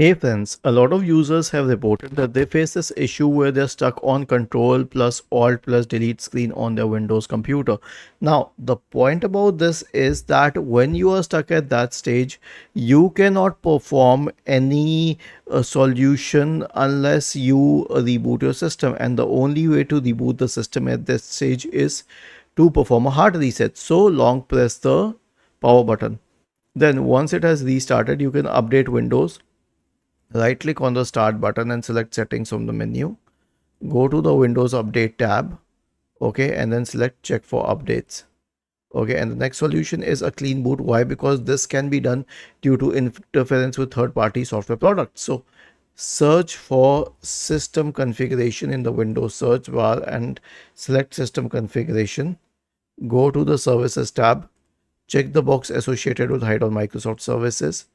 Hey friends, a lot of users have reported that they face this issue where they're stuck on Control plus Alt plus Delete screen on their Windows computer. Now, the point about this is that when you are stuck at that stage, you cannot perform any solution unless you reboot your system. And the only way to reboot the system at this stage is to perform a hard reset. So long press the power button. Then once it has restarted, you can update Windows. Right click on the start button and select settings from the menu. Go to the Windows Update tab. Okay, and then select check for updates. Okay, and the next solution is a clean boot. Why? Because this can be done due to interference with third-party software products. So search for system configuration in the Windows search bar and select system configuration. Go to the services tab. Check the box associated with hide on Microsoft services.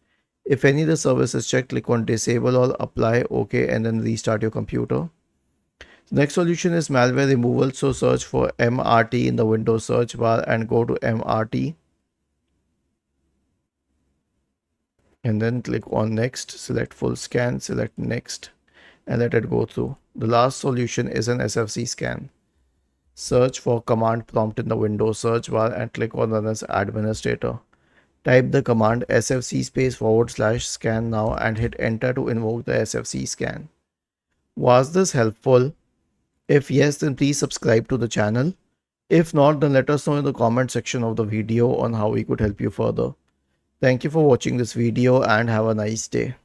If any of the services checked, click on disable or apply, OK, and then restart your computer. Next solution is malware removal. So search for MRT in the Windows search bar and go to MRT. And then click on next, select full scan, select next, and let it go through. The last solution is an SFC scan. Search for command prompt in the Windows search bar and click on run as administrator. Type the command sfc /scan now and hit enter to invoke the sfc scan. Was this helpful? If yes, then please subscribe to the channel. If not, then let us know in the comment section of the video on how we could help you further. Thank you for watching this video and have a nice day.